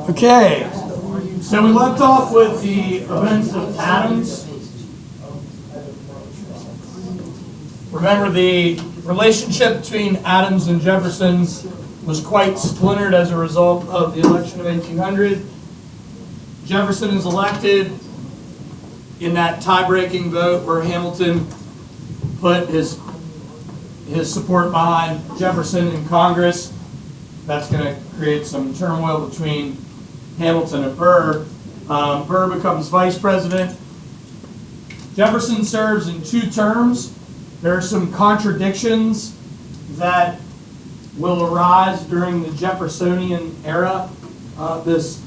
Okay, so we left off with the events of Adams. Remember, the relationship between Adams and Jefferson was quite splintered as a result of the election of 1800. Jefferson is elected in that tie-breaking vote where Hamilton put his support behind Jefferson in Congress. That's going to create some turmoil between Hamilton and Burr. Burr becomes vice president. Jefferson serves in 2 terms. There are some contradictions that will arise during the Jeffersonian era. This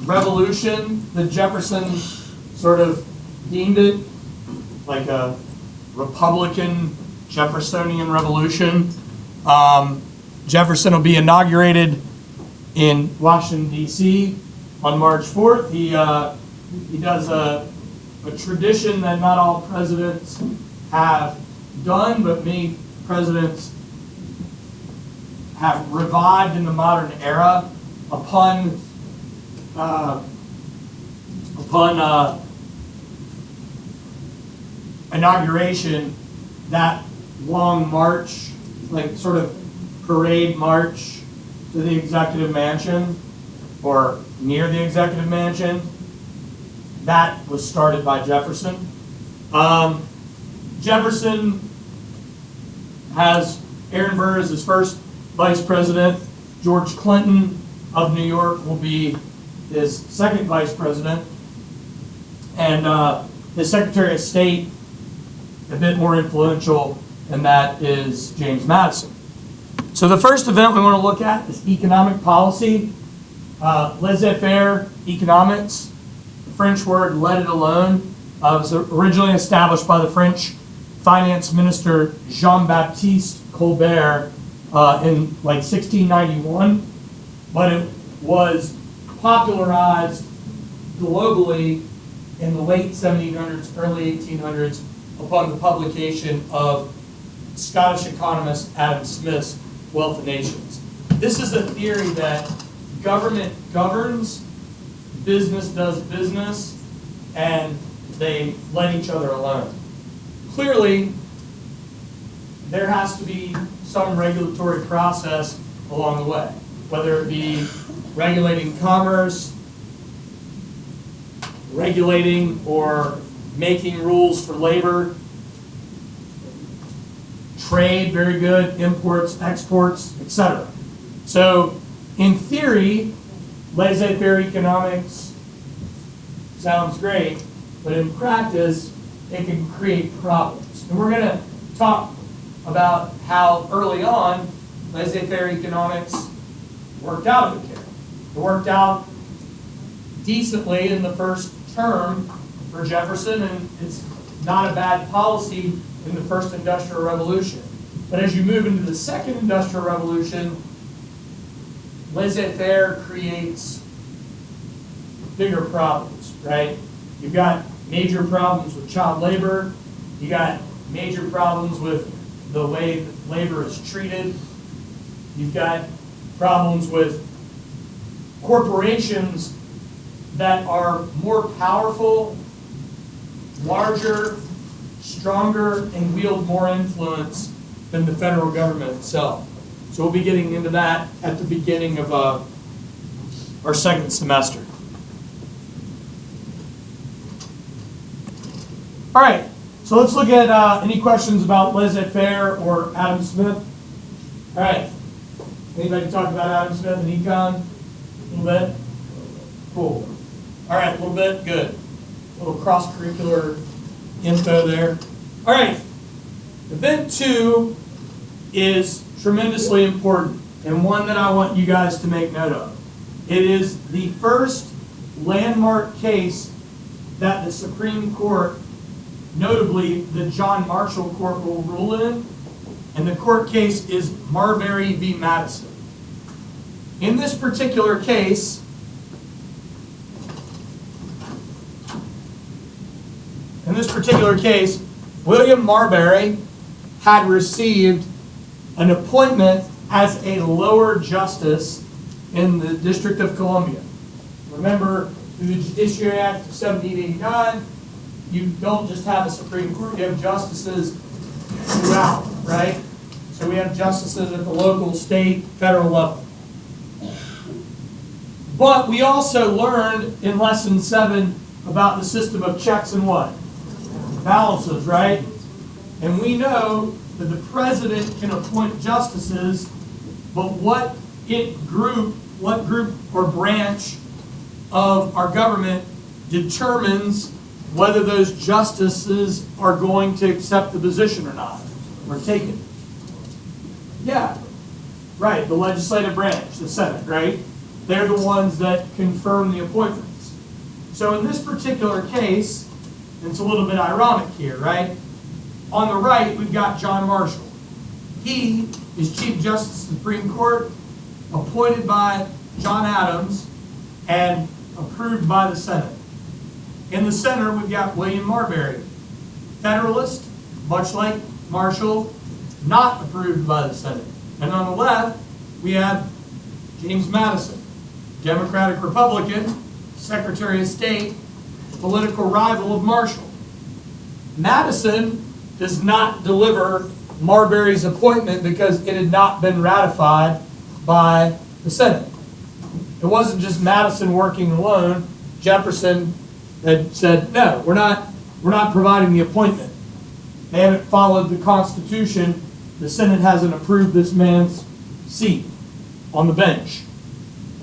revolution that Jefferson sort of deemed it, like a Republican Jeffersonian revolution. Jefferson will be inaugurated in Washington, D.C. on March 4th. He does a tradition that not all presidents have done, but many presidents have revived in the modern era upon inauguration. That long march, like sort of parade march to the executive mansion or near the executive mansion, that was started by Jefferson. Jefferson has Aaron Burr as his first vice president. George Clinton of New York will be his second vice president. And his Secretary of State, a bit more influential, and that is James Madison. So the first event we want to look at is economic policy. Laissez-faire economics. The French word let it alone was originally established by the French finance minister Jean-Baptiste Colbert in like 1691, but it was popularized globally in the late 1700s, early 1800s upon the publication of Scottish economist Adam Smith's Wealth of Nations. This is a theory that government governs, business does business, and they let each other alone. Clearly, there has to be some regulatory process along the way, whether it be regulating commerce, regulating or making rules for labor, trade, very good, imports, exports, etc. So, in theory, laissez-faire economics sounds great, but in practice, it can create problems. And we're going to talk about how early on laissez-faire economics worked out a bit. It worked out decently in the first term for Jefferson, and it's not a bad policy in the first Industrial Revolution. But as you move into the second Industrial Revolution, laissez-faire creates bigger problems, right? You've got major problems with child labor. You got major problems with the way that labor is treated. You've got problems with corporations that are more powerful, larger, stronger, and wield more influence than the federal government itself. So we'll be getting into that at the beginning of our second semester. All right, so let's look at any questions about laissez-faire or Adam Smith. All right, anybody talk about Adam Smith and econ? A little bit? Cool. All right, a little bit? Good. A little cross-curricular info there. All right, event 2 is tremendously important and one that I want you guys to make note of. It is the first landmark case that the Supreme Court, notably the John Marshall Court, will rule in, and the court case is Marbury v. Madison. In this particular case, William Marbury had received an appointment as a lower justice in the District of Columbia. Remember, through the Judiciary Act of 1789, you don't just have a Supreme Court, you have justices throughout, right? So we have justices at the local, state, federal level. But we also learned in Lesson 7 about the system of checks and what? Balances, right? And we know that the president can appoint justices, but what group or branch of our government determines whether those justices are going to accept the position or not, or take it? Yeah, right, the legislative branch, the Senate, right? They're the ones that confirm the appointments. So in this particular case, it's a little bit ironic here, right? On the right, we've got John Marshall. He is Chief Justice of the Supreme Court, appointed by John Adams and approved by the Senate. In the center, we've got William Marbury, Federalist, much like Marshall, not approved by the Senate. And on the left, we have James Madison, Democratic Republican, Secretary of State, political rival of Marshall. Madison does not deliver Marbury's appointment because it had not been ratified by the Senate. It wasn't just Madison working alone. Jefferson had said, no, we're not providing the appointment. They haven't followed the Constitution. The Senate hasn't approved this man's seat on the bench.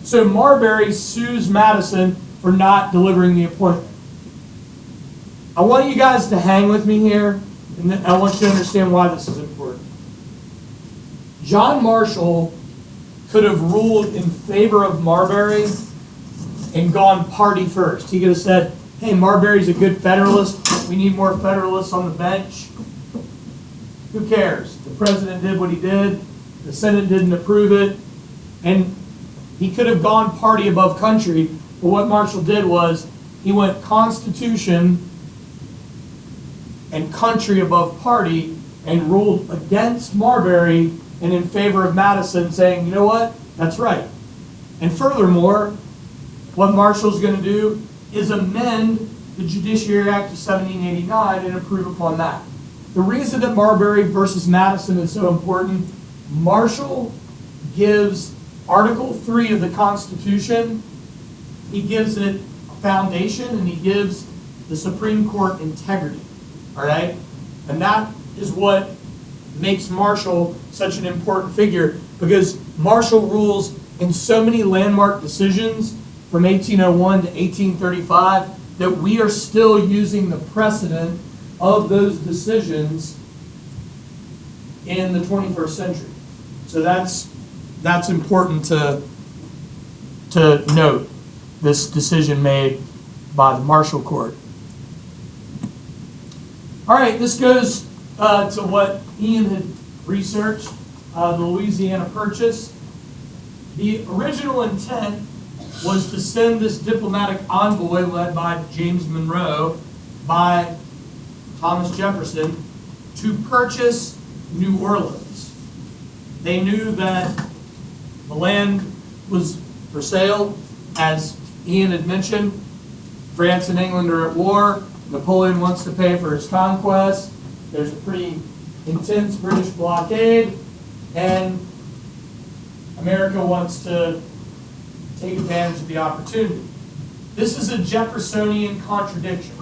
So Marbury sues Madison for not delivering the appointment. I want you guys to hang with me here, and I want you to understand why this is important. John Marshall could have ruled in favor of Marbury and gone party first. He could have said, hey, Marbury's a good Federalist. We need more Federalists on the bench. Who cares? The president did what he did. The Senate didn't approve it. And he could have gone party above country. But what Marshall did was he went Constitution and country above party and ruled against Marbury and in favor of Madison, saying, you know what? That's right. And furthermore, what Marshall's going to do is amend the Judiciary Act of 1789 and improve upon that. The reason that Marbury versus Madison is so important, Marshall gives Article 3 of the Constitution, he gives it a foundation, and he gives the Supreme Court integrity. All right? And that is what makes Marshall such an important figure, because Marshall rules in so many landmark decisions from 1801 to 1835 that we are still using the precedent of those decisions in the 21st century. So that's important to note, this decision made by the Marshall Court. All right, this goes to what Ian had researched, the Louisiana Purchase. The original intent was to send this diplomatic envoy led by James Monroe by Thomas Jefferson to purchase New Orleans. They knew that the land was for sale. As Ian had mentioned, France and England are at war. Napoleon wants to pay for his conquest. There's a pretty intense British blockade, and America wants to take advantage of the opportunity. This is a Jeffersonian contradiction,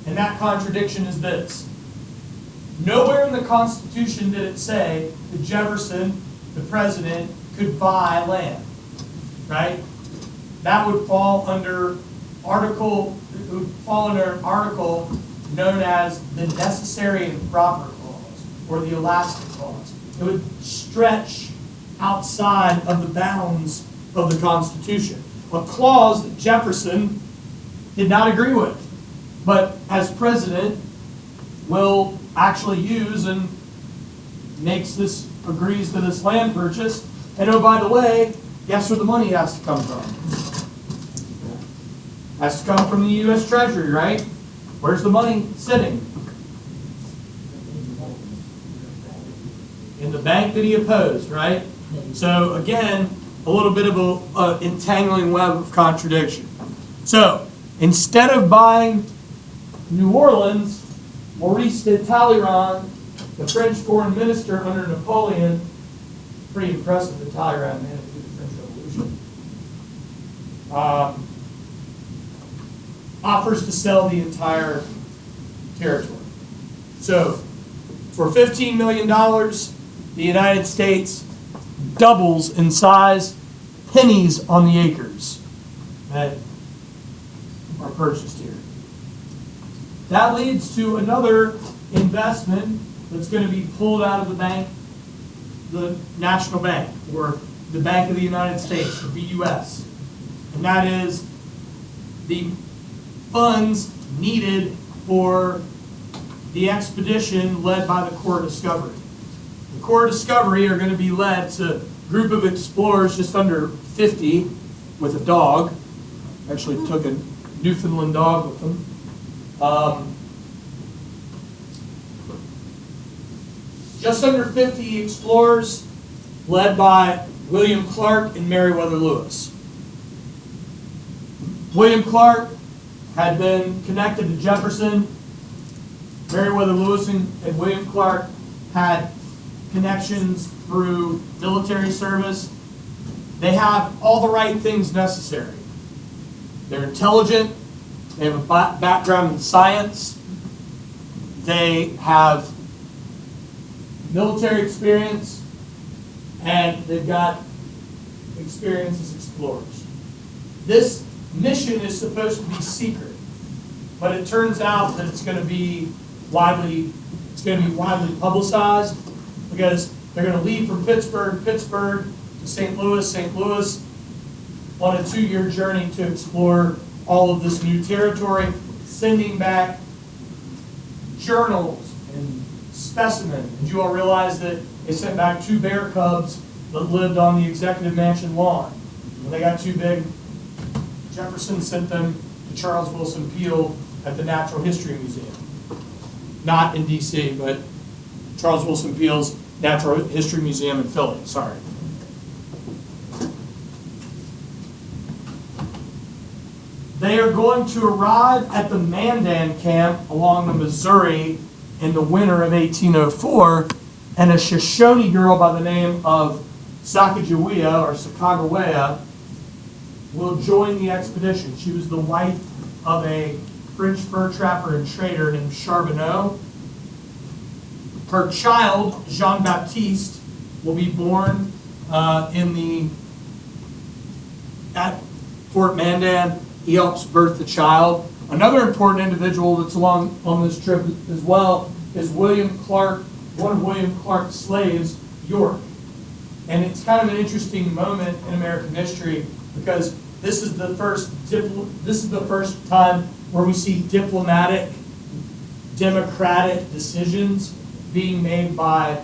and that contradiction is this. Nowhere in the Constitution did it say that Jefferson, the president, could buy land, right? That would fall under an article known as the Necessary and Proper Clause, or the Elastic Clause. It would stretch outside of the bounds of the Constitution. A clause that Jefferson did not agree with, but as president will actually use and agrees to this land purchase. And oh, by the way, guess where the money has to come from? Has to come from the U.S. Treasury, right? Where's the money sitting? In the bank that he opposed, right? So again, a little bit of a entangling web of contradiction. So instead of buying New Orleans, Maurice de Talleyrand, the French foreign minister under Napoleon, pretty impressive that Talleyrand managed to do the French Revolution, offers to sell the entire territory. So for $15 million, the United States doubles in size, pennies on the acres that are purchased here. That leads to another investment that's going to be pulled out of the bank, the National Bank, or the Bank of the United States, or BUS. And that is the funds needed for the expedition led by the Corps Discovery. The Corps Discovery are going to be led to a group of explorers just under 50 with a dog. Actually took a Newfoundland dog with them. Just under 50 explorers led by William Clark and Meriwether Lewis. William Clark had been connected to Jefferson. Meriwether Lewis and William Clark had connections through military service. They have all the right things necessary. They're intelligent. They have a background in science. They have military experience, and they've got experience as explorers. This mission is supposed to be secret, but it turns out that it's going to be widely publicized, because they're going to leave from Pittsburgh to St. Louis on a 2-year journey to explore all of this new territory, sending back journals and specimens. Did you all realize that they sent back 2 bear cubs that lived on the Executive Mansion lawn? When they got too big, Jefferson sent them to Charles Wilson Peale at the Natural History Museum. Not in D.C., but Charles Wilson Peale's Natural History Museum in Philly, sorry. They are going to arrive at the Mandan camp along the Missouri in the winter of 1804, and a Shoshone girl by the name of Sacagawea or Sacagawea will join the expedition. She was the wife of a French fur trapper and trader named Charbonneau. Her child, Jean-Baptiste, will be born at Fort Mandan. He helps birth the child. Another important individual that's along on this trip as well is William Clark, one of William Clark's slaves, York. And it's kind of an interesting moment in American history, because this is the first time where we see diplomatic, democratic decisions being made by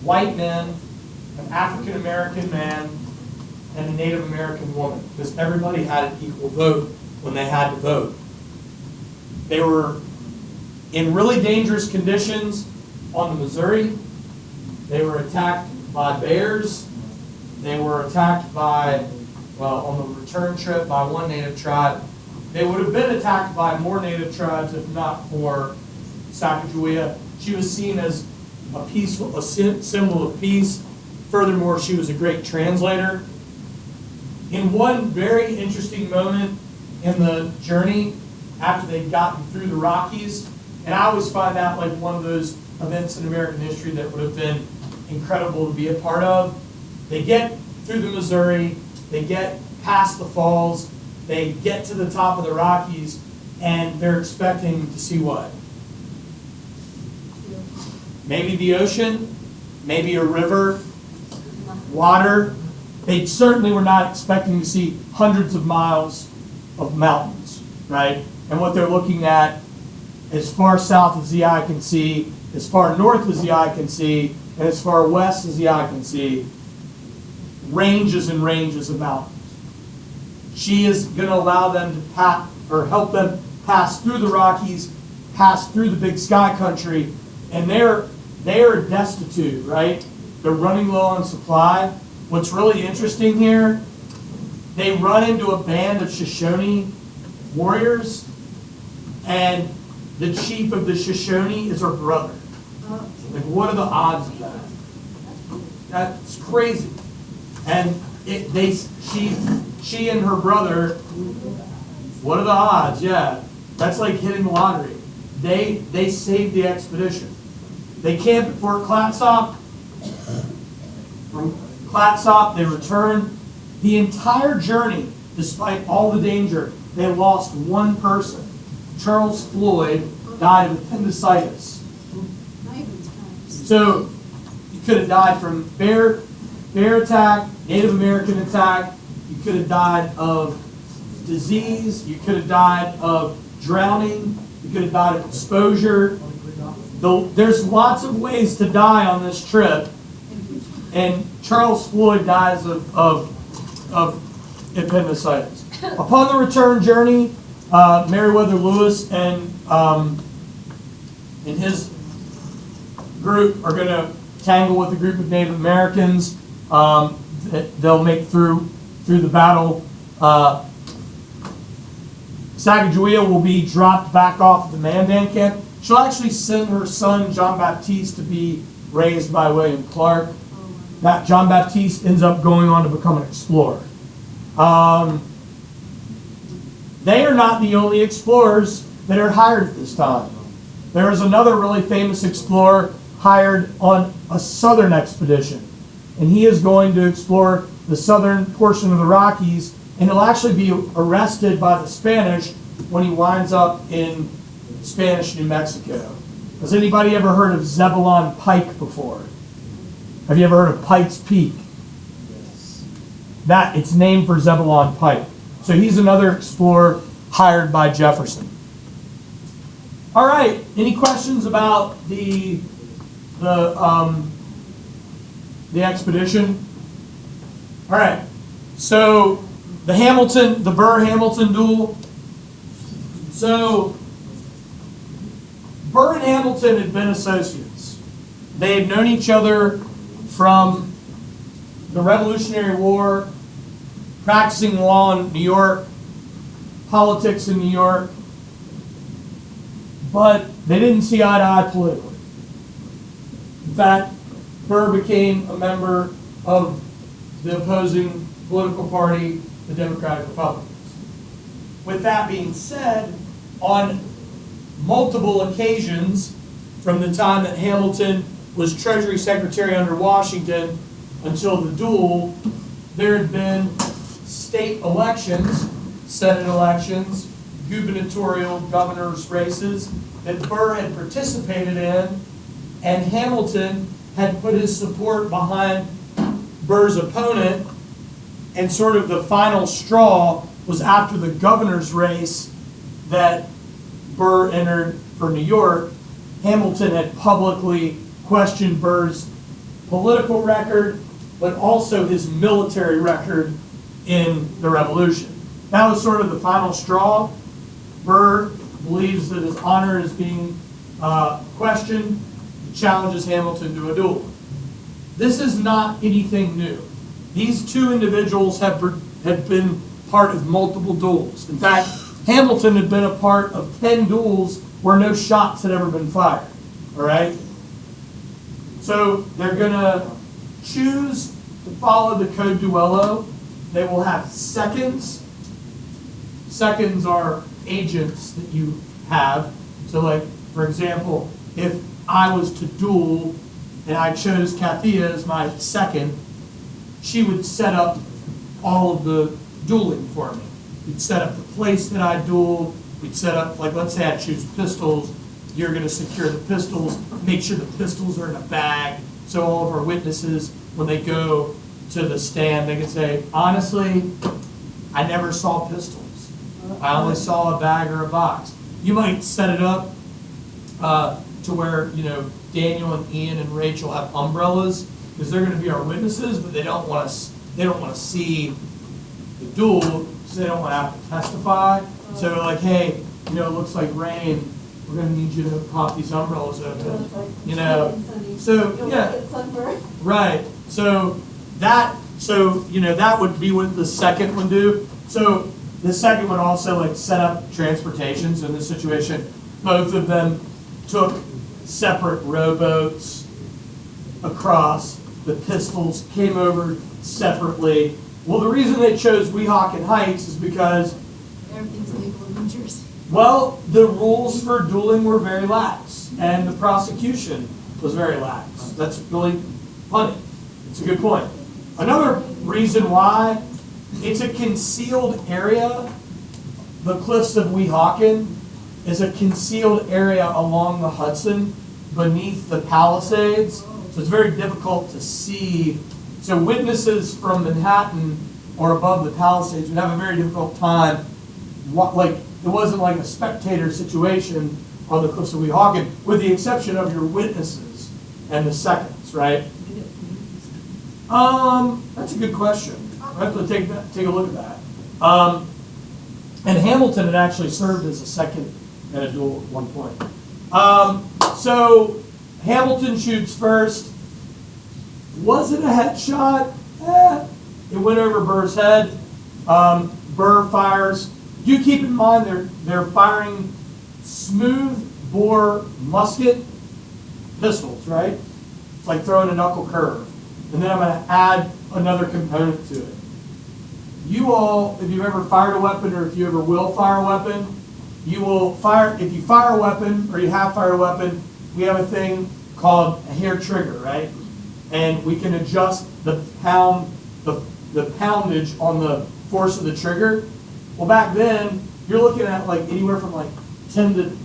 white men, an African American man, and a Native American woman, because everybody had an equal vote when they had to vote. They were in really dangerous conditions on the Missouri. They were attacked by bears. They were attacked by, well, on the return trip by one native tribe. They would have been attacked by more native tribes if not for Sacagawea. She was seen as a symbol of peace. Furthermore, she was a great translator. In one very interesting moment in the journey, after they'd gotten through the Rockies, and I always find that like one of those events in American history that would have been incredible to be a part of. They get through the Missouri, they get past the falls, they get to the top of the Rockies, and they're expecting to see what? Maybe the ocean, maybe a river, water. They certainly were not expecting to see hundreds of miles of mountains, right? And what they're looking at, as far south as the eye can see, as far north as the eye can see, and as far west as the eye can see, ranges and ranges of mountains. She is going to allow them to pass, or help them pass through the Rockies, pass through the Big Sky Country, and they are destitute, right? They're running low on supply. what's really interesting here, they run into a band of Shoshone warriors, and the chief of the Shoshone is her brother. Like, what are the odds of that? That's crazy. And she and her brother, what are the odds? Yeah, that's like hitting the lottery. They saved the expedition. They camped at Fort Clatsop. From Clatsop, they returned. The entire journey, despite all the danger, they lost one person. Charles Floyd died of appendicitis. So you could have died from bear attack, Native American attack. You could have died of disease. You could have died of drowning. You could have died of exposure. There's lots of ways to die on this trip, and Charles Floyd dies of appendicitis. Upon the return journey, Meriwether Lewis and his group are going to tangle with a group of Native Americans. They'll make through the battle. Sacagawea will be dropped back off at the Mandan camp. She'll actually send her son, John Baptiste, to be raised by William Clark. That John Baptiste ends up going on to become an explorer. They are not the only explorers that are hired at this time. There is another really famous explorer hired on a southern expedition. And he is going to explore the southern portion of the Rockies, and he'll actually be arrested by the Spanish when he winds up in Spanish New Mexico. Has anybody ever heard of Zebulon Pike before? Have you ever heard of Pikes Peak? Yes. It's named for Zebulon Pike. So he's another explorer hired by Jefferson. All right, any questions about the expedition? All right, so the Burr-Hamilton duel. So Burr and Hamilton had been associates. They had known each other from the Revolutionary War, practicing law in New York, politics in New York, but they didn't see eye to eye politically. In fact, Burr became a member of the opposing political party, the Democratic Republicans. With that being said, on multiple occasions, from the time that Hamilton was Treasury Secretary under Washington until the duel, there had been state elections, Senate elections, gubernatorial governor's races that Burr had participated in, and Hamilton had put his support behind Burr's opponent, and sort of the final straw was after the governor's race that Burr entered for New York. Hamilton had publicly questioned Burr's political record, but also his military record in the Revolution. That was sort of the final straw. Burr believes that his honor is being questioned. He challenges Hamilton to a duel. This is not anything new. These two individuals have been part of multiple duels. In fact, Hamilton had been a part of 10 duels where no shots had ever been fired. All right? So they're going to choose to follow the Code Duello. They will have seconds. Seconds are agents that you have. So, like, for example, if I was to duel and I chose Kathia as my second, she would set up all of the dueling for me. We'd set up the place that I duel. We'd set up, like, let's say I choose pistols. You're going to secure the pistols, make sure the pistols are in a bag, so all of our witnesses, when they go to the stand, they can say, honestly, I never saw pistols. I only saw a bag or a box. You might set it up to where, you know, Daniel and Ian and Rachel have umbrellas because they're going to be our witnesses, but they don't want to see the duel because they don't want to have to testify. So they're like, hey, you know, it looks like rain. We're going to need you to pop these umbrellas open. You know, so yeah, right. So that So, that would be what the second would do. So the second would also like set up transportations in this situation. Both of them took separate rowboats across. The Pistols came over separately. Well, the reason they chose Weehawken Heights is because everything's legal in New Jersey. Well, the rules for dueling were very lax, and the prosecution was very lax. That's really funny. It's a good point. Another reason why, it's a concealed area. The cliffs of Weehawken is a concealed area along the Hudson beneath the Palisades, so it's very difficult to see. So witnesses from Manhattan or above the Palisades would have a very difficult time. It wasn't like a spectator situation on the cliffs of Weehawken, with the exception of your witnesses and the seconds, right? That's a good question. I have to take a look at that. And Hamilton had actually served as a second in a duel at one point. So Hamilton shoots first. Was it a headshot? It went over Burr's head. Burr fires. Do keep in mind they're firing smooth bore musket pistols, right? It's like throwing a knuckle curve. And then I'm going to add another component to it. You all, if you've ever fired a weapon or if you ever will fire a weapon, you will fire, if you fire a weapon or you have fired a weapon, we have a thing called a hair trigger, right? And we can adjust the poundage on the force of the trigger. Well, back then, you're looking at like anywhere from like 10 to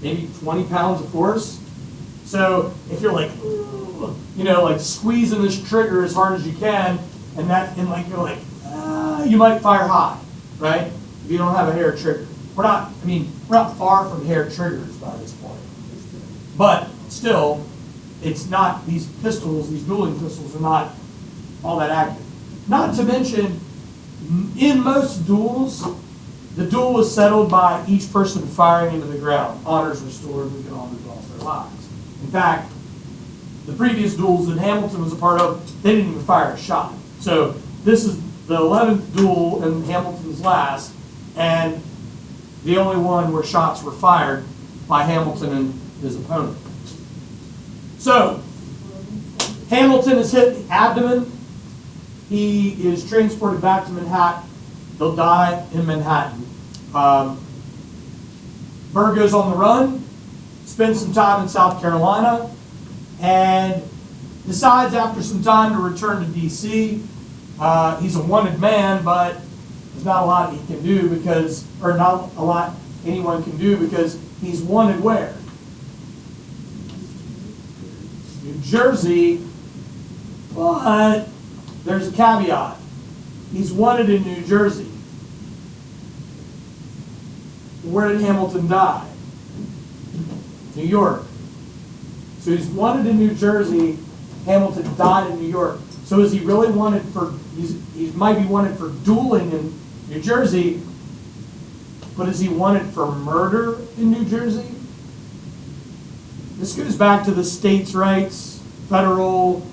maybe 20 pounds of force. So if you're like, like squeezing this trigger as hard as you can, and you're like, you might fire high, right? If you don't have a hair trigger. We're not far from hair triggers by this point. But still, it's not, these pistols, these dueling pistols are not all that active. Not to mention, in most duels, the duel was settled by each person firing into the ground. Honors restored, we can all move off their lives. In fact, the previous duels that Hamilton was a part of, they didn't even fire a shot. So this is the 11th duel and Hamilton's last, and the only one where shots were fired by Hamilton and his opponent. So Hamilton is hit in the abdomen. He is transported back to Manhattan. He'll die in Manhattan. Burr goes on the run, spends some time in South Carolina, and decides after some time to return to D.C. He's a wanted man, but there's not a lot he can do not a lot anyone can do because he's wanted where? New Jersey, but there's a caveat. He's wanted in New Jersey. Where did Hamilton die? New York. So he's wanted in New Jersey. Hamilton died in New York. So is he really wanted for, he might be wanted for dueling in New Jersey, but is he wanted for murder in New Jersey? This goes back to the states' rights, federal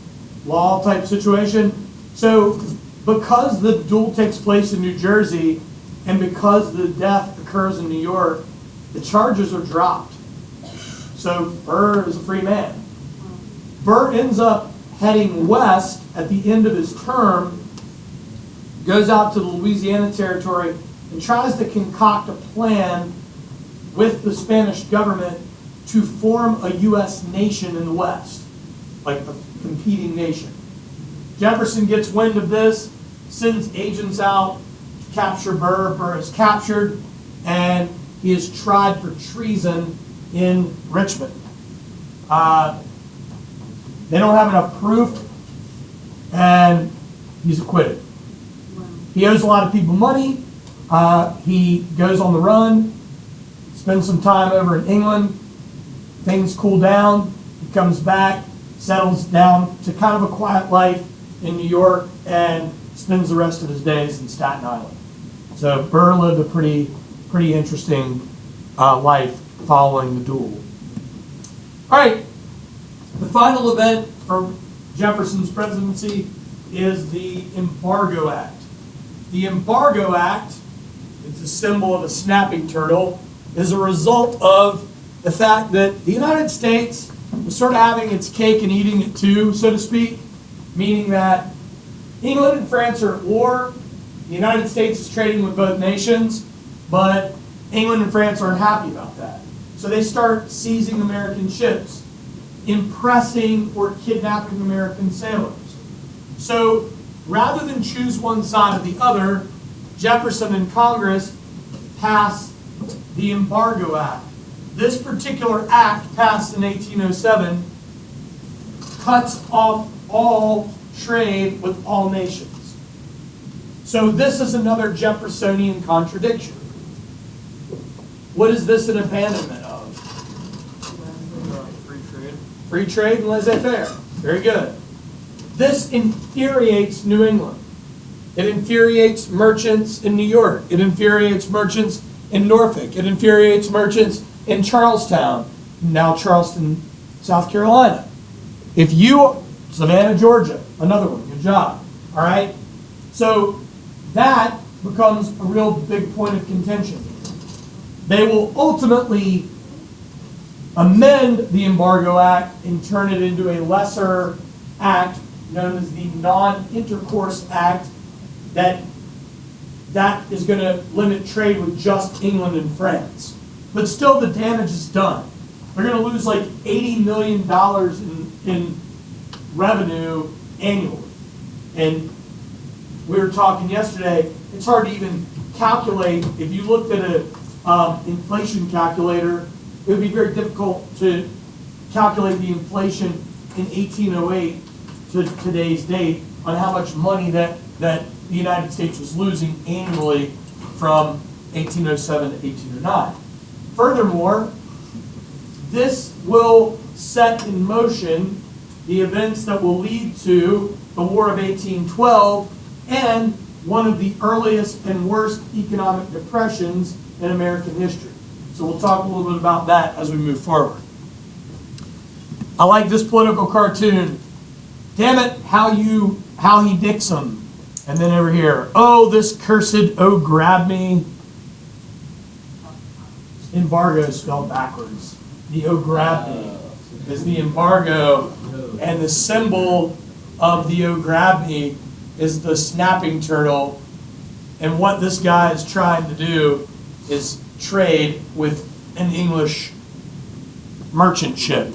law type situation. So because the duel takes place in New Jersey and because the death occurs in New York, the charges are dropped. So Burr is a free man. Burr ends up heading west at the end of his term, goes out to the Louisiana Territory, and tries to concoct a plan with the Spanish government to form a U.S. nation in the West, like a competing nation. Jefferson gets wind of this, sends agents out to capture Burr. Burr is captured, and he is tried for treason in Richmond. They don't have enough proof, and he's acquitted. He owes a lot of people money. He goes on the run, spends some time over in England. Things cool down. He comes back, settles down to kind of a quiet life in New York, and spends the rest of his days in Staten Island. So Burr lived a pretty interesting life following the duel. All right, the final event for Jefferson's presidency is the Embargo Act. The Embargo Act, it's a symbol of a snapping turtle, is a result of the fact that the United States was sort of having its cake and eating it too, so to speak, meaning that England and France are at war, the United States is trading with both nations, but England and France aren't happy about that. So they start seizing American ships, impressing or kidnapping American sailors. So rather than choose one side or the other, Jefferson and Congress passed the Embargo Act. This particular act, passed in 1807, cuts off all trade with all nations. So this is another Jeffersonian contradiction. What is this an abandonment of? Free trade. Free trade and laissez-faire. Very good. This infuriates New England. It infuriates merchants in New York. It infuriates merchants in Norfolk. It infuriates merchants in Charlestown, now Charleston, South Carolina. If you, Savannah, Georgia, another one, good job. All right? So that becomes a real big point of contention. They will ultimately amend the Embargo Act and turn it into a lesser act known as the Non-Intercourse Act that is going to limit trade with just England and France. But still the damage is done. They're going to lose like $80 million in revenue annually. And we were talking yesterday, it's hard to even calculate. If you looked at an inflation calculator, it would be very difficult to calculate the inflation in 1808 to today's date on how much money that the United States was losing annually from 1807 to 1809. Furthermore, this will set in motion the events that will lead to the War of 1812 and one of the earliest and worst economic depressions in American history. So we'll talk a little bit about that as we move forward. I like this political cartoon. Damn it, how he dicks them. And then over here, oh, this cursed, oh, grab me. Embargo is spelled backwards. The oh, grab me is the embargo, and the symbol of the oh, grab me is the snapping turtle. And what this guy is trying to do is trade with an English merchant ship.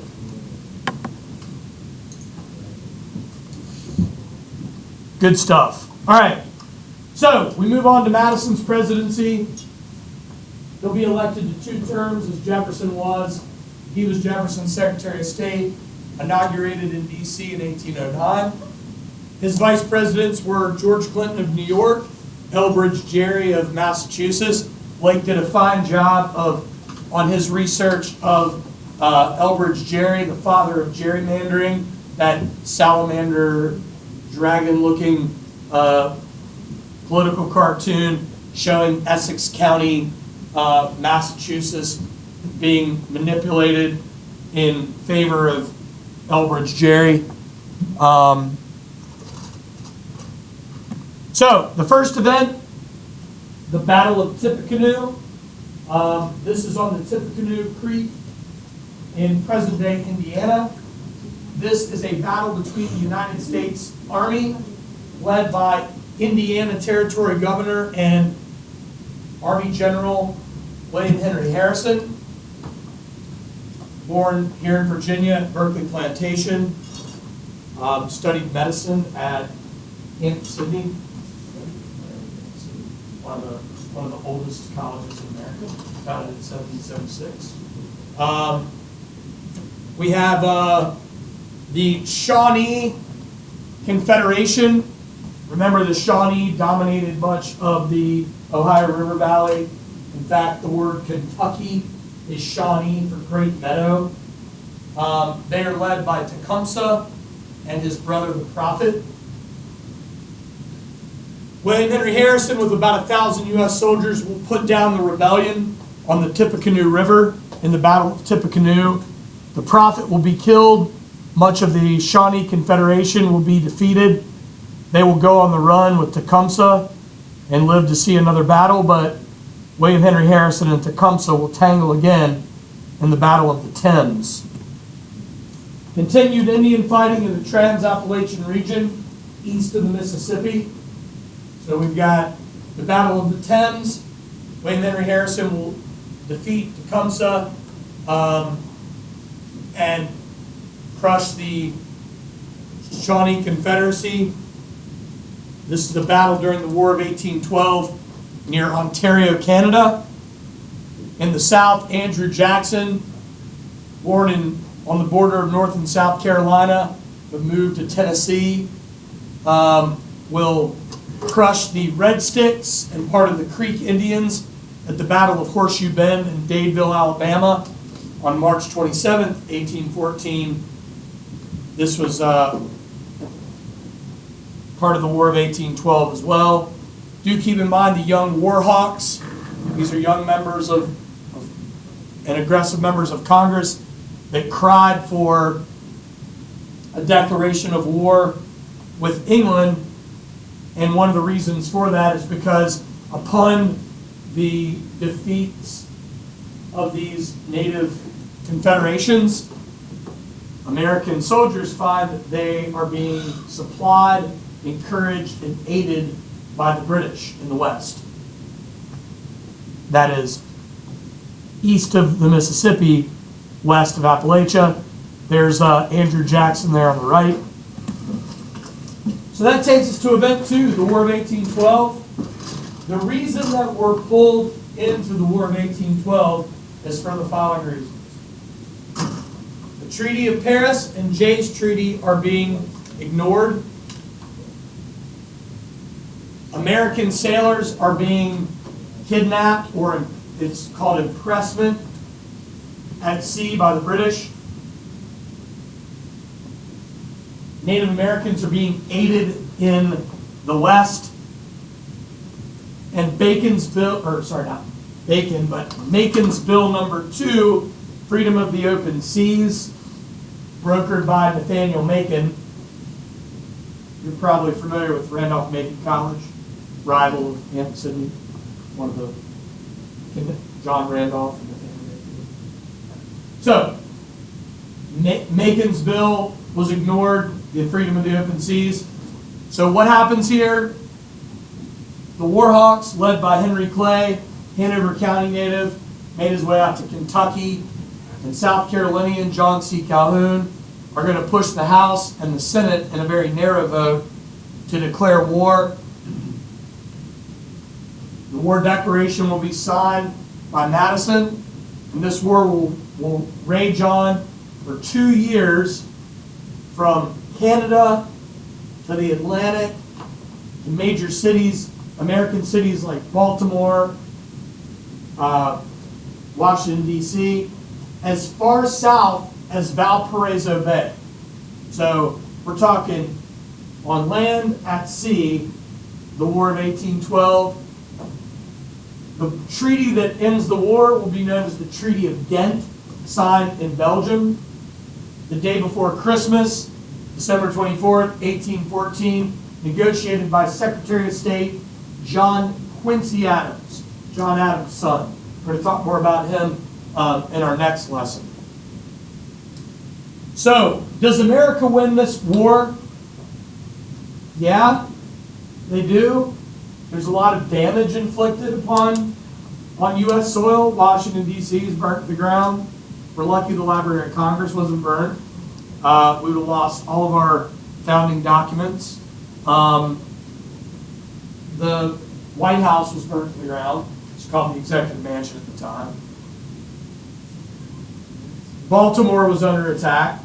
Good stuff. All right, so we move on to Madison's presidency. He'll be elected to 2 terms as Jefferson was. He was Jefferson's Secretary of State, inaugurated in D.C. in 1809. His vice presidents were George Clinton of New York, Elbridge Gerry of Massachusetts. Blake did a fine job on his research of Elbridge Gerry, the father of gerrymandering, that salamander dragon-looking political cartoon showing Essex County, Massachusetts being manipulated in favor of Elbridge Gerry. So the first event, the Battle of Tippecanoe. This is on the Tippecanoe Creek in present-day Indiana. This is a battle between the United States Army, led by Indiana Territory Governor and Army General William Henry Harrison, born here in Virginia at Berkeley Plantation, studied medicine at Sydney, one of the oldest colleges in America, founded in 1776. We have the Shawnee Confederation. Remember, the Shawnee dominated much of the Ohio River Valley. In fact, the word Kentucky is Shawnee for Great Meadow. They are led by Tecumseh and his brother, the Prophet. William Henry Harrison, with about 1,000 U.S. soldiers, will put down the rebellion on the Tippecanoe River in the Battle of Tippecanoe. The Prophet will be killed. Much of the Shawnee Confederation will be defeated. they will go on the run with Tecumseh and live to see another battle, but William Henry Harrison and Tecumseh will tangle again in the Battle of the Thames. Continued Indian fighting in the Trans-Appalachian region east of the Mississippi. So we've got the Battle of the Thames. William Henry Harrison will defeat Tecumseh and crush the Shawnee Confederacy. This is the battle during the War of 1812 near Ontario, Canada. In the South, Andrew Jackson, born on the border of North and South Carolina, but moved to Tennessee, will crush the Red Sticks and part of the Creek Indians at the Battle of Horseshoe Bend in Dadeville, Alabama on March 27, 1814. This was part of the War of 1812 as well. Do keep in mind the Young Warhawks. These are young members and aggressive members of Congress that cried for a declaration of war with England. And one of the reasons for that is because upon the defeats of these native confederations, American soldiers find that they are being supplied, encouraged, and aided by the British in the West. That is east of the Mississippi, west of Appalachia. There's Andrew Jackson there on the right. So that takes us to Event 2, the War of 1812. The reason that we're pulled into the War of 1812 is for the following reasons. The Treaty of Paris and Jay's Treaty are being ignored. American sailors are being kidnapped, or it's called impressment, at sea by the British. Native Americans are being aided in the West. And Bacon's bill, or sorry, not Bacon, but Macon's Bill number 2, Freedom of the Open Seas, brokered by Nathaniel Macon. You're probably familiar with Randolph-Macon College, rival of Aunt Sydney, one of the John Randolph and Nathaniel Macon. So, Macon's bill was ignored, the freedom of the open seas. So what happens here? The Warhawks, led by Henry Clay, Hanover County native, made his way out to Kentucky, and South Carolinian John C. Calhoun are going to push the House and the Senate in a very narrow vote to declare war. The war declaration will be signed by Madison, and this war will rage on for 2 years from Canada to the Atlantic to major cities, American cities like Baltimore, Washington, D.C., as far south as Valparaiso Bay. So we're talking on land, at sea, the War of 1812. The treaty that ends the war will be known as the Treaty of Ghent, signed in Belgium. The day before Christmas, December 24th, 1814, negotiated by Secretary of State John Quincy Adams, John Adams' son. We're going to talk more about him in our next lesson. So, does America win this war? Yeah, they do. There's a lot of damage inflicted on U.S. soil. Washington, D.C. is burnt to the ground. We're lucky the Library of Congress wasn't burnt. We would have lost all of our founding documents. The White House was burnt to the ground. It's called the Executive Mansion at the time. Baltimore was under attack.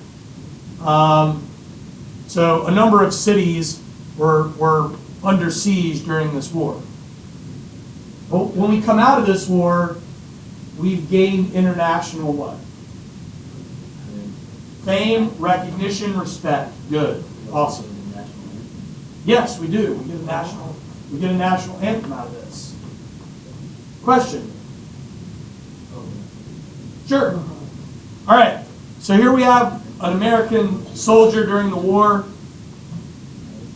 So a number of cities were under siege during this war. But when we come out of this war, we've gained international what? Fame, recognition, respect. Good. Awesome. Yes, we do. We get a national anthem out of this. Question? Sure. All right. So here we have an American soldier during the war.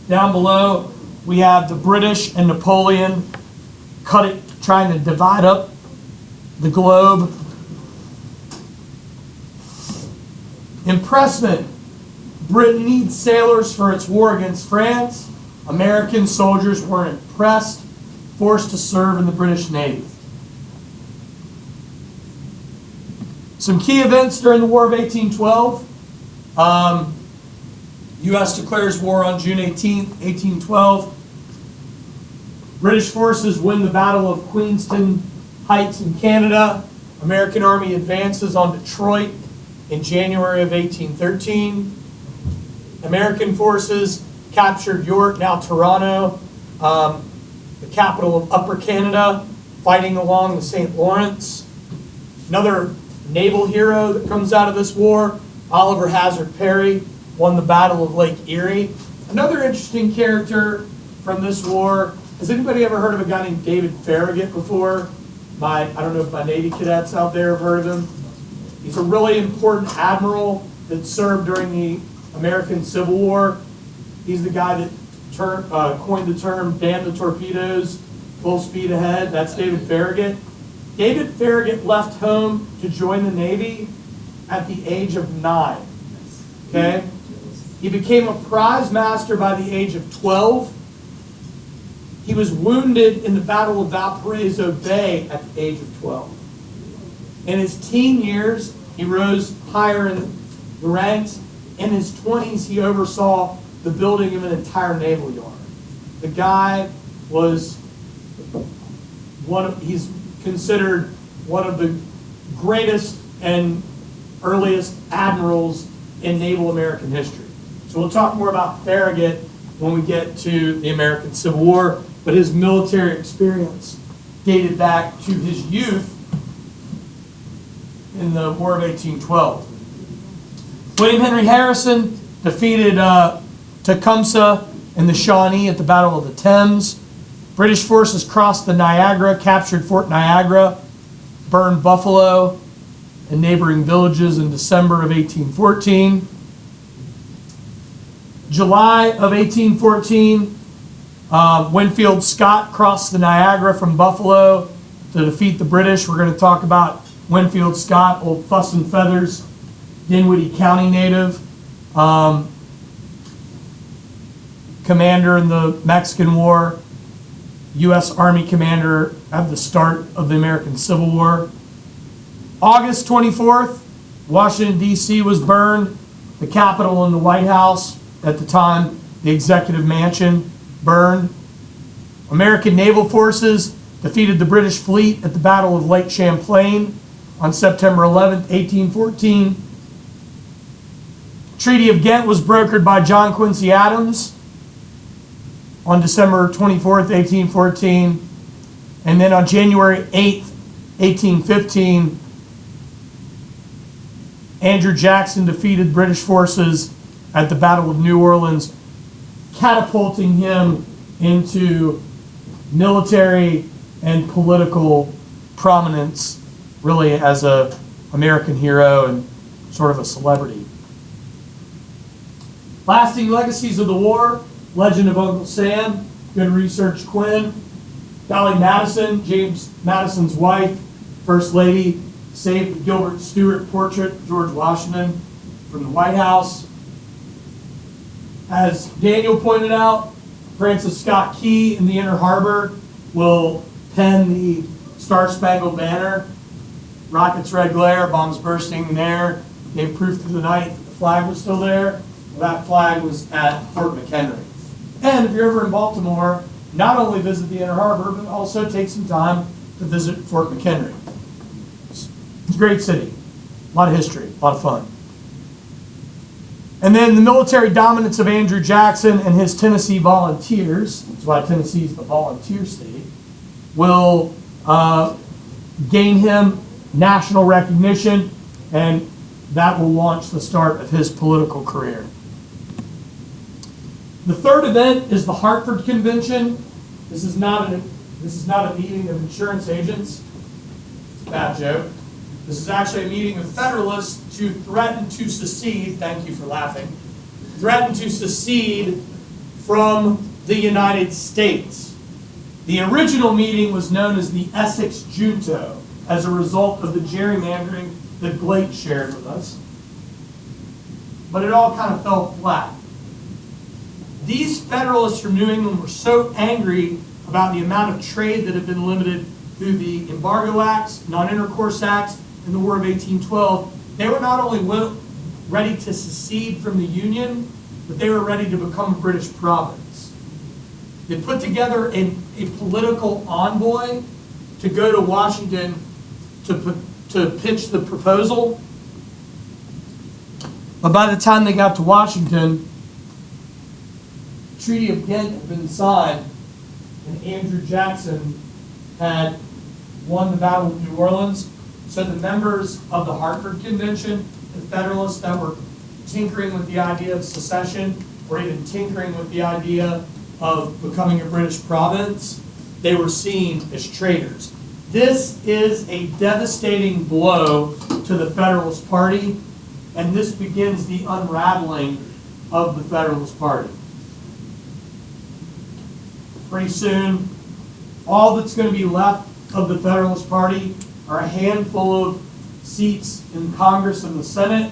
Down below, we have the British and Napoleon trying to divide up the globe. Impressment. Britain needs sailors for its war against France. American soldiers weren't impressed, forced to serve in the British Navy. Some key events during the War of 1812. U.S. declares war on June 18, 1812. British forces win the Battle of Queenston Heights in Canada. American Army advances on Detroit in January of 1813. American forces captured York, now Toronto, the capital of Upper Canada, fighting along the St. Lawrence. Another naval hero that comes out of this war, Oliver Hazard Perry, won the Battle of Lake Erie. Another interesting character from this war, has anybody ever heard of a guy named David Farragut before? I don't know if my Navy cadets out there have heard of him. He's a really important admiral that served during the American Civil War. He's the guy that coined the term "damn the torpedoes, full speed ahead." That's David Farragut. David Farragut left home to join the Navy at the age of 9. Okay? He became a prize master by the age of 12. He was wounded in the Battle of Valparaiso Bay at the age of 12. In his teen years, he rose higher in the ranks. In his 20s, he oversaw the building of an entire naval yard. The guy was he's considered one of the greatest and earliest admirals in naval American history. So we'll talk more about Farragut when we get to the American Civil War, but his military experience dated back to his youth in the War of 1812. William Henry Harrison defeated Tecumseh and the Shawnee at the Battle of the Thames. British forces crossed the Niagara, captured Fort Niagara, burned Buffalo and neighboring villages in December of 1814. July of 1814, Winfield Scott crossed the Niagara from Buffalo to defeat the British. We're going to talk about Winfield Scott, old Fuss and Feathers, Dinwiddie County native, commander in the Mexican War, U.S. Army commander at the start of the American Civil War. August 24th, Washington, D.C. was burned. The Capitol and the White House, at the time, the Executive Mansion, burned. American naval forces defeated the British fleet at the Battle of Lake Champlain on September 11th, 1814. Treaty of Ghent was brokered by John Quincy Adams on December 24th, 1814. And then on January 8th, 1815, Andrew Jackson defeated British forces at the Battle of New Orleans, catapulting him into military and political prominence, really as an American hero and sort of a celebrity. Lasting legacies of the war: Legend of Uncle Sam, Good Research Quinn, Dolly Madison, James Madison's wife, First Lady, saved the Gilbert Stuart portrait of George Washington from the White House. As Daniel pointed out, Francis Scott Key in the Inner Harbor will pen the Star-Spangled Banner. Rockets' red glare, bombs bursting there, gave proof through the night that the flag was still there. That flag was at Fort McHenry. And if you're ever in Baltimore, not only visit the Inner Harbor, but also take some time to visit Fort McHenry. It's a great city, a lot of history, a lot of fun. And then the military dominance of Andrew Jackson and his Tennessee Volunteers, that's why Tennessee's the volunteer state, will gain him national recognition, and that will launch the start of his political career. The third event is the Hartford Convention. This is not a meeting of insurance agents. Bad joke. This is actually a meeting of Federalists to threaten to secede. Thank you for laughing. Threaten to secede from the United States. The original meeting was known as the Essex Junto as a result of the gerrymandering that Glate shared with us. But it all kind of fell flat. These Federalists from New England were so angry about the amount of trade that had been limited through the Embargo Acts, Non-Intercourse Acts, and the War of 1812, they were not only ready to secede from the Union, but they were ready to become a British province. They put together a political envoy to go to Washington to pitch the proposal. But by the time they got to Washington, the Treaty of Ghent had been signed, and Andrew Jackson had won the Battle of New Orleans. So the members of the Hartford Convention, the Federalists that were tinkering with the idea of secession, or even tinkering with the idea of becoming a British province, they were seen as traitors. This is a devastating blow to the Federalist Party, and this begins the unraveling of the Federalist Party. Pretty soon, all that's going to be left of the Federalist Party are a handful of seats in Congress and the Senate,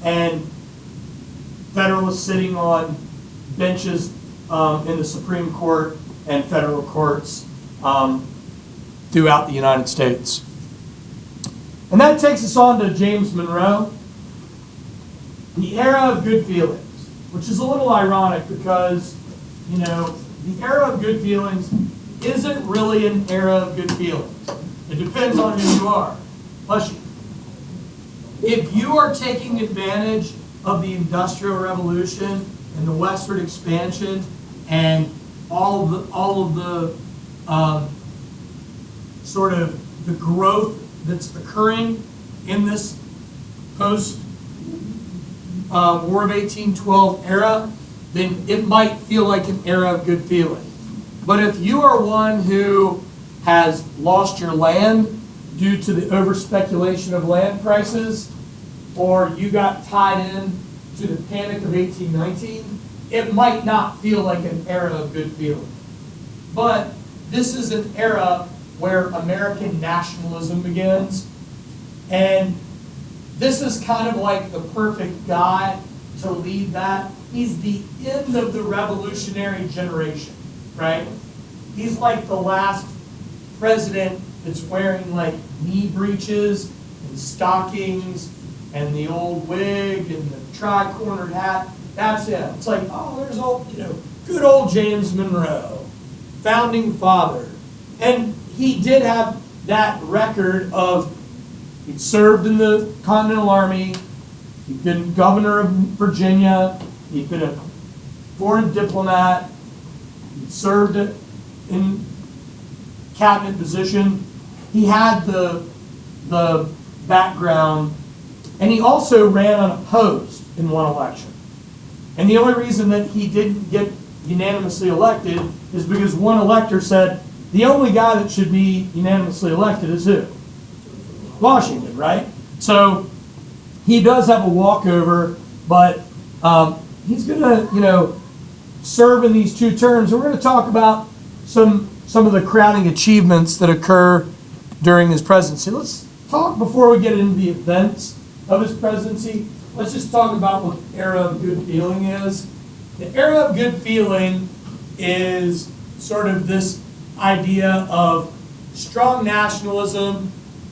and Federalists sitting on benches in the Supreme Court and federal courts throughout the United States. And that takes us on to James Monroe, the era of good feelings, which is a little ironic because, you know, the era of good feelings isn't really an era of good feelings. It depends on who you are. Bless you. If you are taking advantage of the Industrial Revolution and the westward expansion and all of the sort of the growth that's occurring in this post War of 1812 era, then it might feel like an era of good feeling. But if you are one who has lost your land due to the over-speculation of land prices, or you got tied in to the Panic of 1819, it might not feel like an era of good feeling. But this is an era where American nationalism begins, and this is kind of like the perfect guy to lead that. He's the end of the revolutionary generation, right? He's like the last president that's wearing like knee breeches and stockings and the old wig and the tri-cornered hat. That's it. It's like, oh, there's old, good old James Monroe, founding father. And he did have that record of, he'd served in the Continental Army, he'd been governor of Virginia, he'd been a foreign diplomat, he'd served in cabinet position. He had the background, and he also ran unopposed in one election. And the only reason that he didn't get unanimously elected is because one elector said, the only guy that should be unanimously elected is who? Washington, right? So he does have a walkover, but he's going to, serve in these two terms. And we're going to talk about some of the crowning achievements that occur during his presidency. Let's talk, before we get into the events of his presidency, let's just talk about what the era of good feeling is. The era of good feeling is sort of this idea of strong nationalism.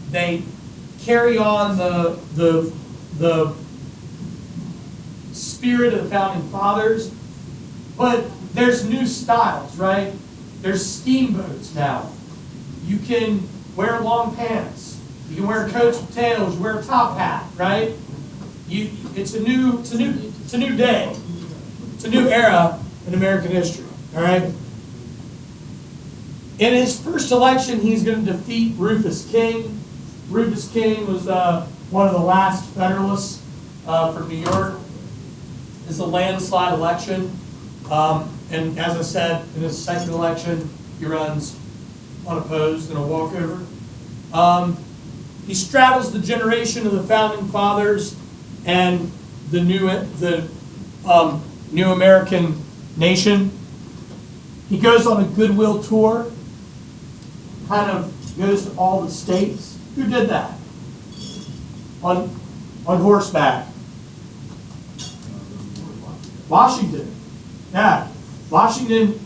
They carry on the spirit of the founding fathers, but there's new styles, right? There's steamboats now. You can wear long pants. You can wear coats with tails. You wear a top hat, right? It's a new day. It's a new era in American history. All right. In his first election, he's going to defeat Rufus King. Rufus King was one of the last Federalists from New York. It's a landslide election. And as I said, in his second election, he runs unopposed in a walkover. He straddles the generation of the founding fathers and the new American nation. He goes on a goodwill tour, kind of goes to all the states. Who did that? On horseback. Washington. Yeah. Washington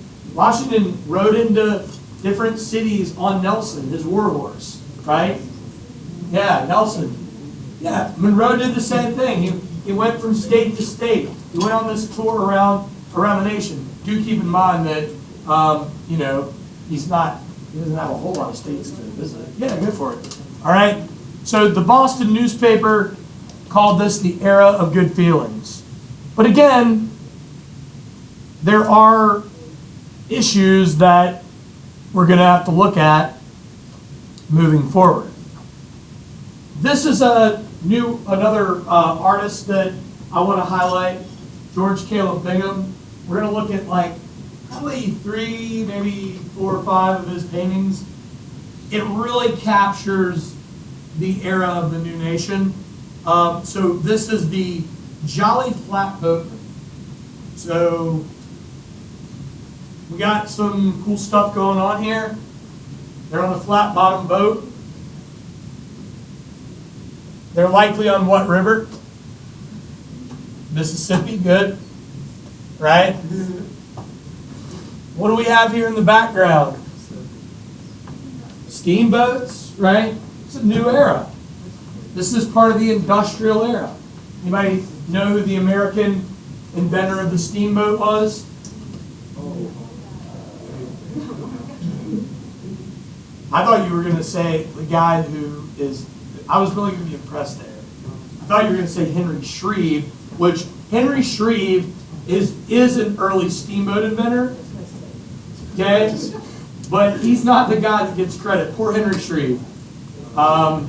rode into different cities on Nelson, his war horse, right? Yeah, Nelson. Yeah, Monroe did the same thing. He went from state to state. He went on this tour around the nation. Do keep in mind that he doesn't have a whole lot of states to visit. Yeah, go for it. All right. So the Boston newspaper called this the era of good feelings. But again, there are issues that we're going to have to look at moving forward. This is another artist that I want to highlight, George Caleb Bingham. We're going to look at probably 3, maybe 4 or 5 of his paintings. It really captures the era of the new nation. So this is the Jolly Flatboatman. So we got some cool stuff going on here. They're on a flat bottom boat. They're likely on what river? Mississippi, good. Right? What do we have here in the background? Steamboats, right? It's a new era. This is part of the industrial era. Anybody know who the American inventor of the steamboat was? I thought you were going to say the guy who is, I was really going to be impressed there. I thought you were going to say Henry Shreve, which Henry Shreve is an early steamboat inventor. Okay? But he's not the guy that gets credit. Poor Henry Shreve. That's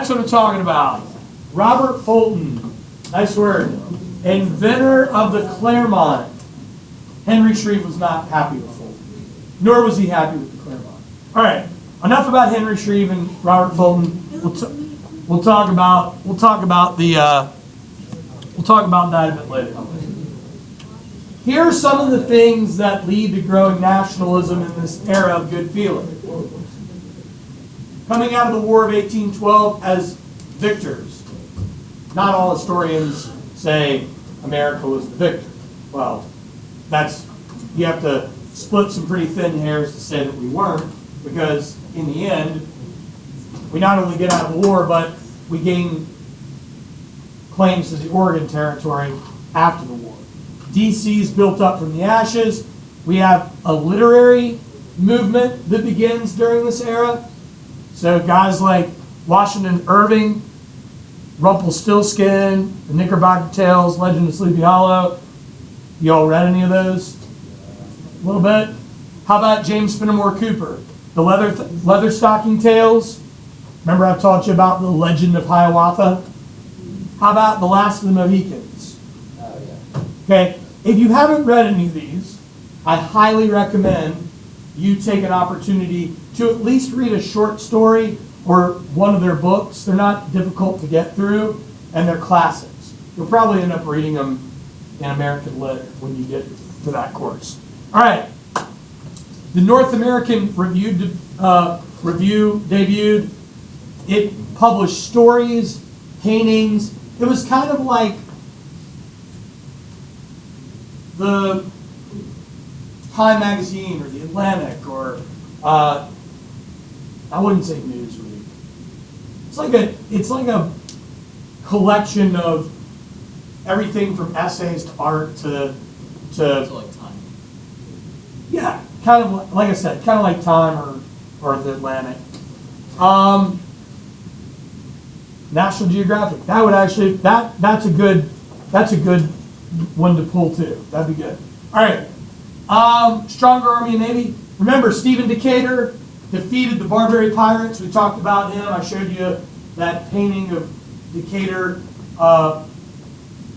what I'm talking about. Robert Fulton. Nice word. Inventor of the Claremont. Henry Shreve was not happy with Fulton. Nor was he happy with the Claremont. All right. Enough about Henry Shreve and Robert Fulton. We'll talk about that a bit later. Here are some of the things that lead to growing nationalism in this era of good feeling. Coming out of the War of 1812 as victors. Not all historians say America was the victor. Well, you have to split some pretty thin hairs to say that we weren't, because in the end, we not only get out of the war, but we gain claims to the Oregon Territory after the war. DC's built up from the ashes. We have a literary movement that begins during this era. So guys like Washington Irving, Rumpelstiltskin, The Knickerbocker Tales, Legend of Sleepy Hollow. You all read any of those? A little bit. How about James Fenimore Cooper? The Leatherstocking Tales. Remember I taught you about the Legend of Hiawatha? How about The Last of the Mohicans? Okay, if you haven't read any of these, I highly recommend you take an opportunity to at least read a short story or one of their books. They're not difficult to get through, and they're classics. You'll probably end up reading them in American Lit when you get to that course. All right. The North American Review debuted. It published stories, paintings. It was kind of like the Time Magazine or the Atlantic or I wouldn't say Newsweek. It's like a collection of everything from essays to art to like Time. Yeah, kind of like I said, kind of like Time or the Atlantic. National Geographic. That would actually that's a good one to pull too. That'd be good. All right. Stronger Army and Navy. Remember, Stephen Decatur defeated the Barbary pirates. We talked about him. I showed you that painting of Decatur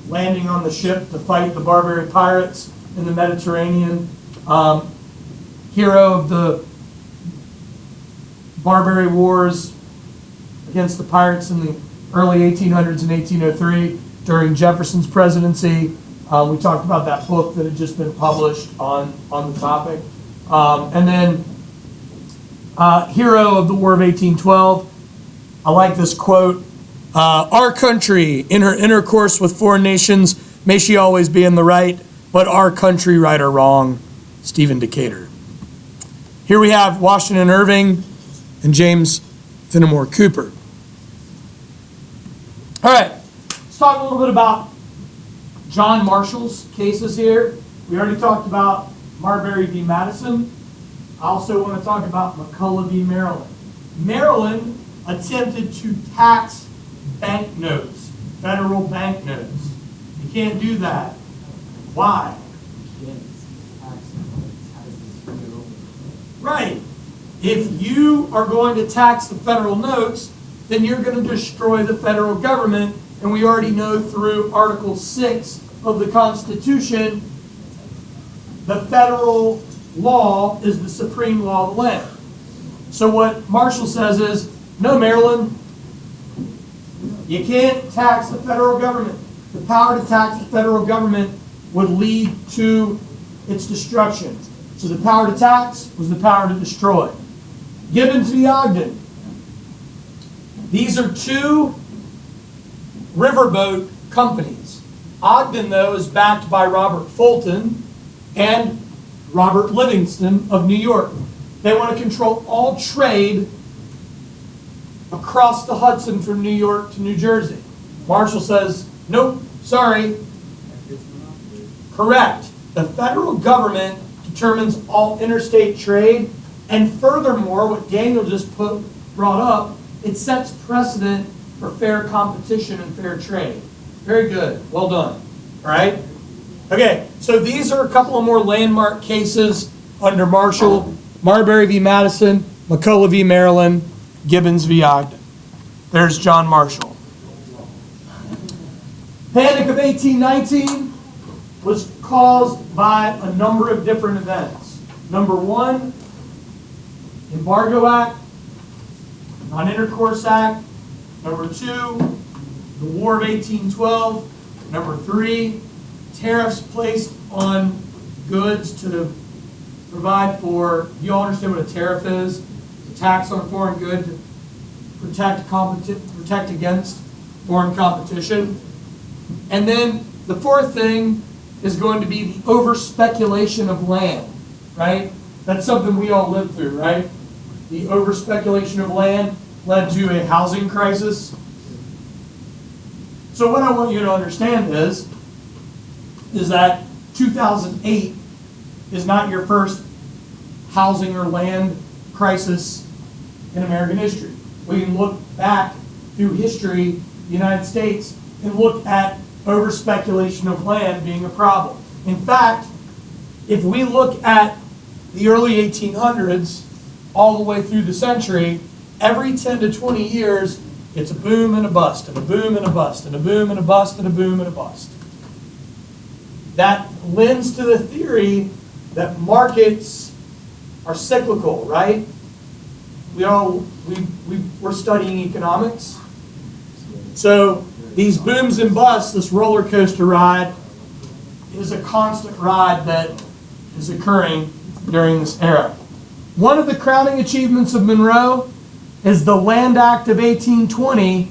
landing on the ship to fight the Barbary pirates in the Mediterranean. Hero of the Barbary Wars against the pirates in the early 1800s and 1803 during Jefferson's presidency. We talked about that book that had just been published on the topic. And then hero of the War of 1812. I like this quote. Our country, in her intercourse with foreign nations, may she always be in the right, but our country, right or wrong, Stephen Decatur. Here we have Washington Irving and James Fenimore Cooper. All right, let's talk a little bit about John Marshall's cases here. We already talked about Marbury v. Madison. I also want to talk about McCulloch v. Maryland. Maryland attempted to tax banknotes, federal banknotes. You can't do that. Why? Right. If you are going to tax the federal notes, then you're going to destroy the federal government. And we already know through Article 6 of the Constitution, the federal law is the supreme law of the land. So what Marshall says is, no, Maryland, you can't tax the federal government. The power to tax the federal government would lead to its destruction. So the power to tax was the power to destroy. Gibbons v. Ogden. These are two riverboat companies. Ogden, though, is backed by Robert Fulton and Robert Livingston of New York. They want to control all trade across the Hudson from New York to New Jersey. Marshall says, nope, sorry. Correct. The federal government determines all interstate trade, and furthermore, what Daniel just brought up, it sets precedent for fair competition and fair trade. Very good. Well done. All right? Okay, so these are a couple of more landmark cases under Marshall. Marbury v. Madison, McCulloch v. Maryland, Gibbons v. Ogden. There's John Marshall. Panic of 1819 was caused by a number of different events. Number one, Embargo Act, Non-Intercourse Act. Number two, the War of 1812. Number three, tariffs placed on goods to provide for, you all understand what a tariff is? It's a tax on a foreign good to protect against foreign competition. And then the fourth thing is going to be the over-speculation of land, right? That's something we all lived through, right? The over-speculation of land led to a housing crisis. So what I want you to understand is that 2008 is not your first housing or land crisis in American history. We can look back through history, the United States, and look at over-speculation of land being a problem. In fact, if we look at the early 1800s all the way through the century, every 10 to 20 years, it's a boom and a bust, and a boom and a bust, and a boom and a bust, and a boom and a bust. That lends to the theory that markets are cyclical, right? We're studying economics. So these booms and busts, this roller coaster ride, is a constant ride that is occurring during this era. One of the crowning achievements of Monroe is the Land Act of 1820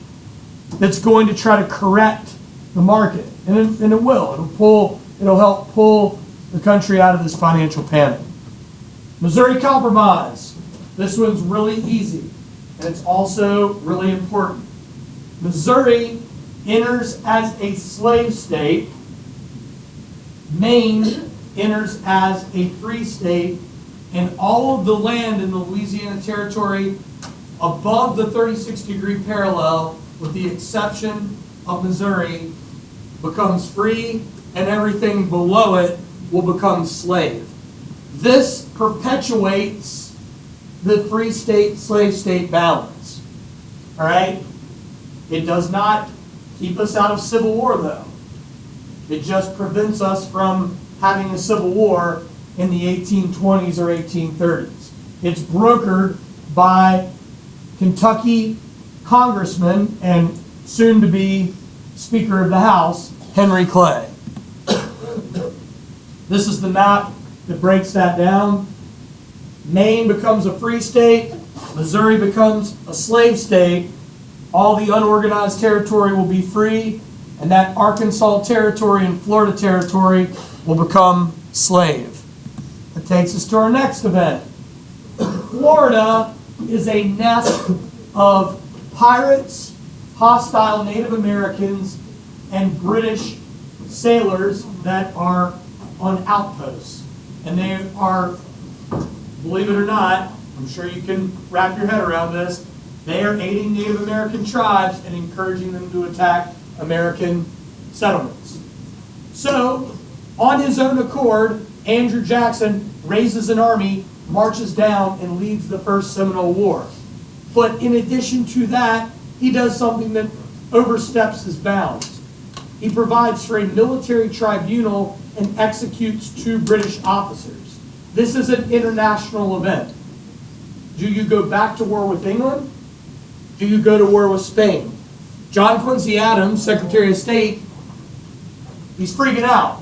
that's going to try to correct the market. And it will. It'll help pull the country out of this financial panic. Missouri Compromise. This one's really easy, and it's also really important. Missouri enters as a slave state. Maine enters as a free state, and all of the land in the Louisiana Territory above the 36-degree parallel, with the exception of Missouri, becomes free, and everything below it will become slave. This perpetuates the free state, slave state balance. All right? It does not keep us out of civil war, though. It just prevents us from having a civil war in the 1820s or 1830s. It's brokered by Kentucky Congressman and soon-to-be Speaker of the House, Henry Clay. This is the map that breaks that down. Maine becomes a free state. Missouri becomes a slave state. All the unorganized territory will be free, and that Arkansas territory and Florida territory will become slave. That takes us to our next event. Florida is a nest of pirates, hostile Native Americans, and British sailors that are on outposts. And they are, believe it or not, I'm sure you can wrap your head around this, they are aiding Native American tribes and encouraging them to attack American settlements. So, on his own accord, Andrew Jackson raises an army, marches down, and leads the First Seminole War. But in addition to that, he does something that oversteps his bounds. He provides for a military tribunal and executes 2 British officers. This is an international event. Do you go back to war with England? Do you go to war with Spain? John Quincy Adams, Secretary of State, he's freaking out.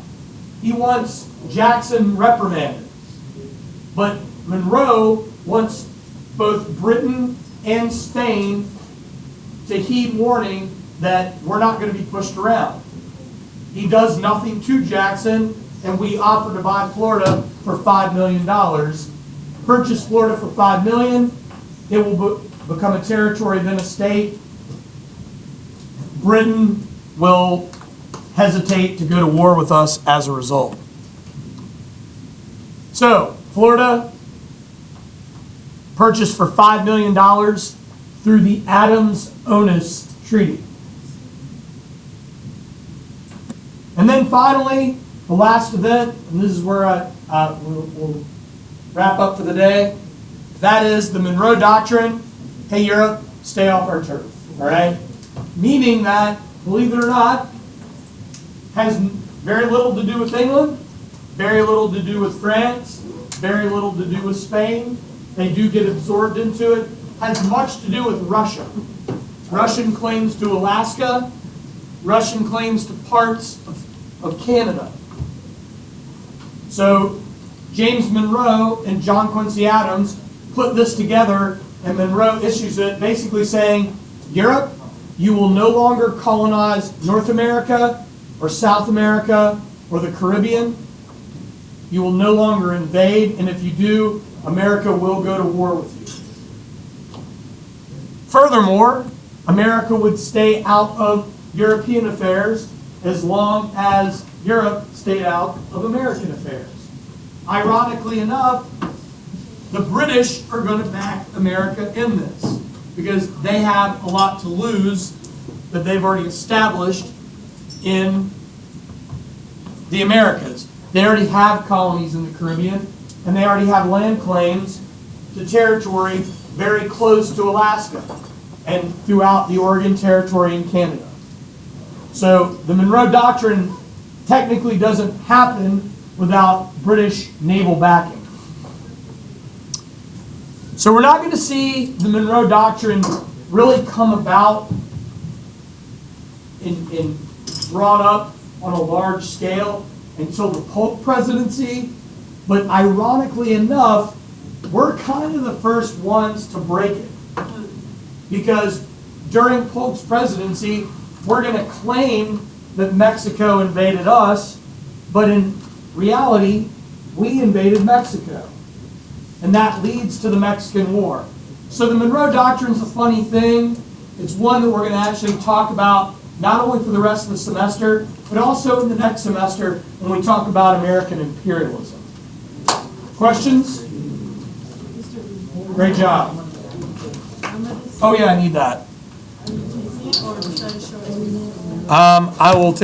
He wants Jackson reprimanded. But Monroe wants both Britain and Spain to heed warning that we're not going to be pushed around. He does nothing to Jackson, and we offer to buy Florida for $5 million. Purchase Florida for $5 million. It will become a territory, then a state. Britain will hesitate to go to war with us as a result. So, Florida purchased for $5 million through the Adams-Onis Treaty. And then finally, the last event, and this is where we'll wrap up for the day, that is the Monroe Doctrine. Hey, Europe, stay off our turf, all right? Meaning that, believe it or not, has very little to do with England, very little to do with France, very little to do with Spain. They do get absorbed into it. Has much to do with Russia. Russian claims to Alaska, Russian claims to parts of Canada. So James Monroe and John Quincy Adams put this together, and Monroe issues it basically saying, Europe, you will no longer colonize North America or South America or the Caribbean. You will no longer invade, and if you do, America will go to war with you. Furthermore, America would stay out of European affairs as long as Europe stayed out of American affairs. Ironically enough, the British are going to back America in this because they have a lot to lose that they've already established in the Americas. They already have colonies in the Caribbean, and they already have land claims to territory very close to Alaska and throughout the Oregon Territory in Canada. So the Monroe Doctrine technically doesn't happen without British naval backing. So we're not going to see the Monroe Doctrine really come about and brought up on a large scale until the Polk presidency, but ironically enough, we're kind of the first ones to break it. Because during Polk's presidency, we're going to claim that Mexico invaded us, but in reality, we invaded Mexico. And that leads to the Mexican War. So the Monroe Doctrine is a funny thing. It's one that we're going to actually talk about not only for the rest of the semester, but also in the next semester when we talk about American imperialism. Questions? Great job. Oh yeah, I need that. I will take